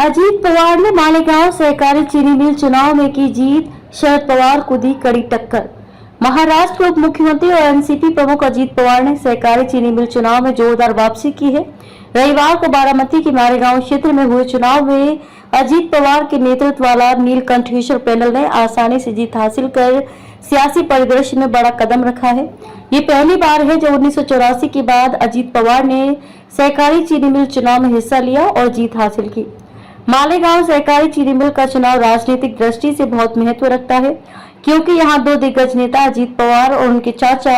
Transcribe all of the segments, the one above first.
अजीत पवार ने मालेगांव सहकारी चीनी मिल चुनाव में की जीत, शरद पवार को दी कड़ी टक्कर। महाराष्ट्र के उप मुख्यमंत्री और एनसीपी प्रमुख अजीत पवार ने सहकारी चीनी मिल चुनाव में जोरदार वापसी की है। रविवार को बारामती के मालेगांव क्षेत्र में हुए चुनाव में अजीत पवार के नेतृत्व वाला नीलकंठेश्वर पैनल ने आसानी से जीत हासिल कर सियासी परिदृश्य में बड़ा कदम रखा है। ये पहली बार है जब 1984 के बाद अजीत पवार ने सहकारी चीनी मिल चुनाव में हिस्सा लिया और जीत हासिल की। मालेगांव सहकारी चीनी मिल का चुनाव राजनीतिक दृष्टि से बहुत महत्व रखता है, क्योंकि यहां दो दिग्गज नेता अजीत पवार और उनके चाचा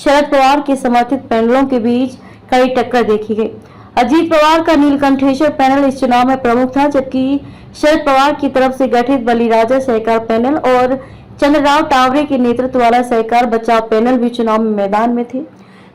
शरद पवार के समर्थित पैनलों के बीच कड़ी टक्कर देखी गई। अजीत पवार का नीलकंठेश्वर पैनल इस चुनाव में प्रमुख था, जबकि शरद पवार की तरफ से गठित बलिराजा सहकार पैनल और चंद्रराव टावरे के नेतृत्व वाला सहकार बचाव पैनल भी चुनाव में मैदान में थे।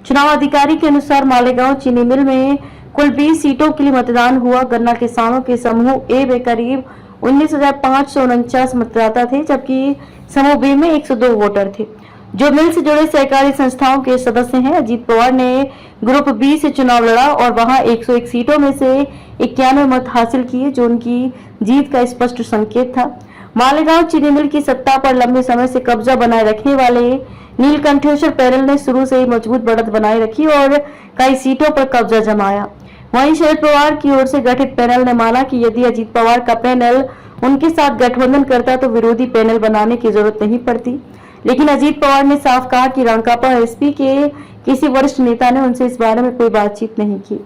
चुनाव अधिकारी के अनुसार मालेगांव चीनी मिल में कुल 20 सीटों के लिए मतदान हुआ। गन्ना किसानों के समूह ए में करीब 19,549 मतदाता थे, जबकि समूह बी में 102 वोटर थे, जो मिल से जुड़े सहकारी संस्थाओं के सदस्य हैं। अजीत पवार ने ग्रुप बी से चुनाव लड़ा और वहां 101 सीटों में से 91 मत हासिल किए, जो उनकी जीत का स्पष्ट संकेत था। मालेगांव चीनी मिल की सत्ता पर लंबे समय से कब्जा बनाए रखने वाले नीलकंठेश्वर पैनल ने शुरू से ही मजबूत बढ़त बनाए रखी और कई सीटों पर कब्जा जमाया। वहीं शरद पवार की ओर से गठित पैनल ने माना कि यदि अजीत पवार का पैनल उनके साथ गठबंधन करता तो विरोधी पैनल बनाने की जरूरत नहीं पड़ती। लेकिन अजीत पवार ने साफ कहा कि रांकापा एसपी के किसी वरिष्ठ नेता ने उनसे इस बारे में कोई बातचीत नहीं की।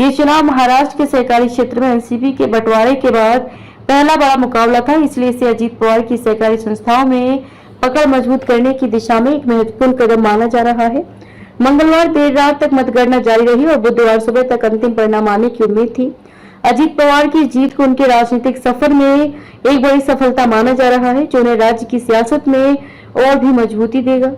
ये चुनाव महाराष्ट्र के सहकारी क्षेत्र में एनसीपी के बंटवारे के बाद पहला बड़ा मुकाबला था, इसलिए इसे अजीत पवार की सहकारी संस्थाओं में पकड़ मजबूत करने की दिशा में एक महत्वपूर्ण कदम माना जा रहा है। मंगलवार देर रात तक मतगणना जारी रही और बुधवार सुबह तक अंतिम परिणाम आने की उम्मीद थी। अजीत पवार की जीत को उनके राजनीतिक सफर में एक बड़ी सफलता माना जा रहा है, जो उन्हें राज्य की सियासत में और भी मजबूती देगा।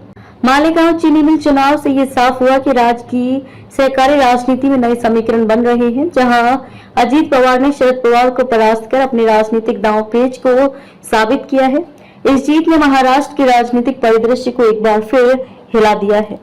मालेगांव चीनी मिल चुनाव से ये साफ हुआ कि राज्य की सहकारी राजनीति में नए समीकरण बन रहे हैं, जहां अजीत पवार ने शरद पवार को परास्त कर अपने राजनीतिक दांवपेच को साबित किया है। इस जीत ने महाराष्ट्र के राजनीतिक परिदृश्य को एक बार फिर हिला दिया है।